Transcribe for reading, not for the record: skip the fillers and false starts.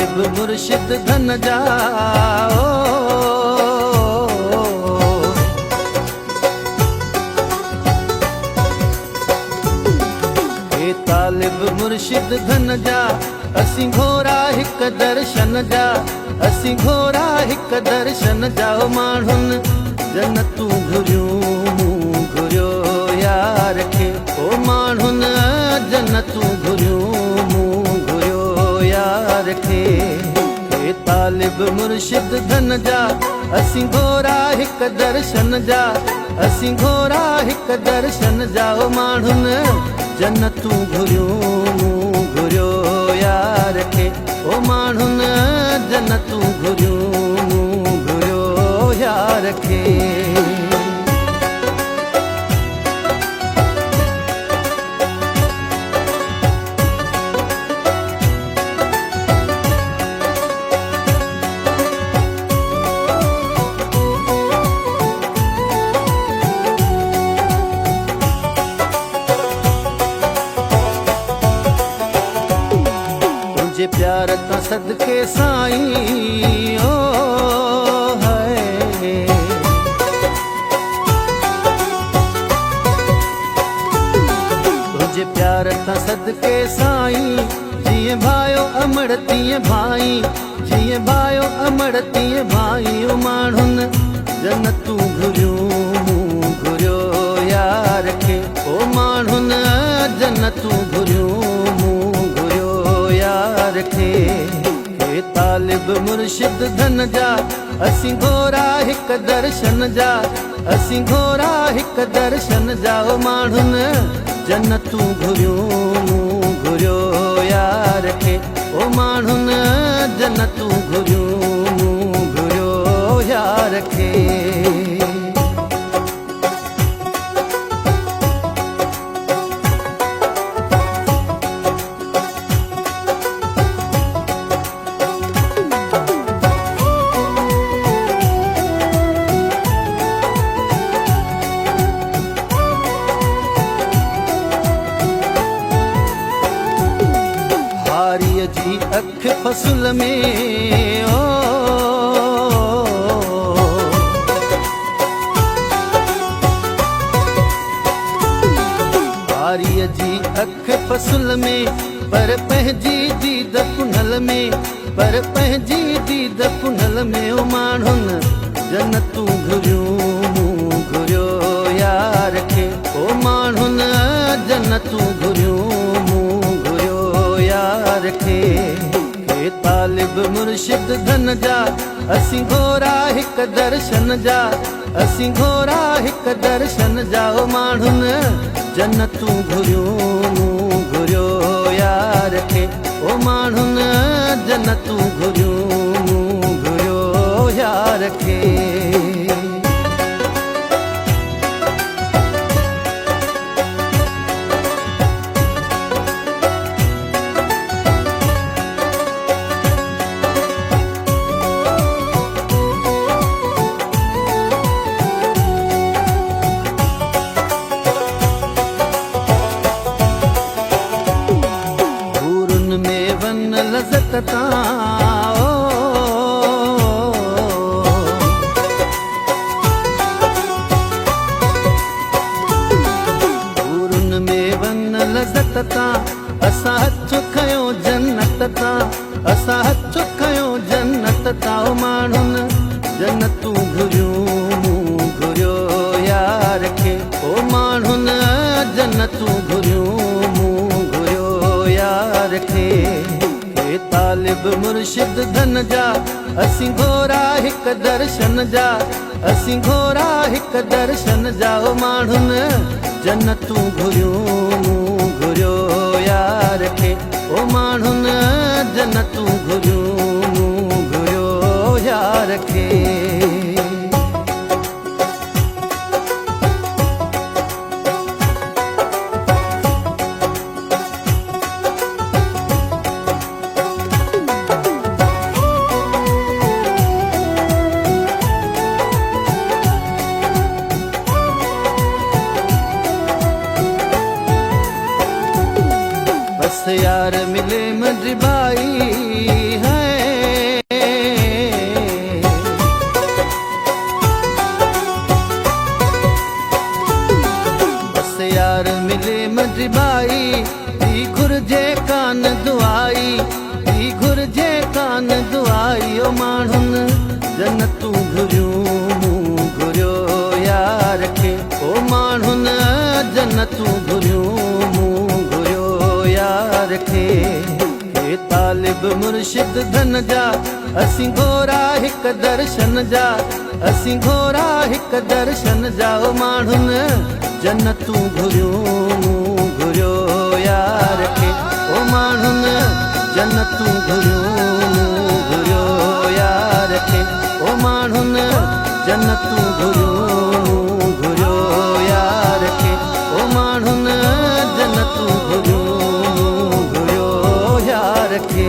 तालिब मुर्शिद धन जा तालिब मुर्शिद धन जा असी घोरा हिक दर्शन जा असी घोरा हिक दर्शन जा माण्हुन जन्नतूं घुरियो यार खे ओ माण्हुन जन्नतूं घुरियो यार खे तालिब मुर्शिद धन जा असी घोरा हिक दर्शन जा असी घोरा हिक दर्शन जा माण्हुन जन्नतूं घुरियो यार खे ओ माण्हुन जन्नतूं घुरियो यार खे प्यार ता सदके साईं ओ है तुझे प्यार ता सदके साईं जिए भायो अमड़ तीए भाई जिए भायो अमड़ तीए भाई ओ माण्हुन जन्नतूं घुरियो यार खे ओ माण्हुन जन्नतूं घुरियो यार खे तालिब मुर्शिद धन जा असी घोरा हिक दर्शन जा असी घोरा हिक दर्शन जा माण्हुन जन्नतूं घुरियो यार खे ओ माण्हुन जन्नतूं घुरियो यार खे जी अख फसुल में ओ हारीअ जी अख फसुल में पर पंहिंजी दीद पुनल में पर पंहिंजी दीद पुनल में ओ माण्हुन जन्नतूं घुरियो यार खे ओ माण्हुन जन्नतूं घुरियो यार खे तालिब मुर्शिद धन जा असी घोरा हिक दर्शन जा असी घोरा हिक दर्शन जा माण्हुन जन्नतूं घुरियो यार खे ओ माण्हुन जन्नतूं घुरियो यार खे लज़त तां पूरन में वन लज़त तां असां हथ खयो जन्नत तां असां हथ खयो जन्नत तां माण्हुन जन्नतूं घुरियो यार खे ओ माण्हुन जन्नतूं घुरियो यार खे तालिब मुर्शिद धन जा असी घोरा हिक दर्शन जा असी घोरा हिक दर्शन जा माण्हुन जन्नतूं घुरियो यार खे ओ माण्हुन जन्नतूं घुरियो यार खे बस यार मिले मजबाई है बस यार मिले मजबाई दी घुर्जे कान दुआई दी घुर्जे कान दुआई ओ माण्हुन जन्नतूं घुरियूं मूं घुरियो यार खे ओ माण्हुन जन्नतूं घुरियूं मूं घुरियो यार खे हे तालिब मुर्शिद धन जा असीं घोरा हिक दर्शन जा असीं घोरा हिक दर्शन जा ओ माण्हुन जन्नतूं घुरियूं मूं घुरियो यार खे ओ माण्हुन जन्नतूं घुरियूं मूं घुरियो यार खे ओ माण्हुन जन्नतूं घुरियूं मूं घुरियो यार खे ओ माण्हुन जन्नतूं घुरियूं मूं घुरियो यार खे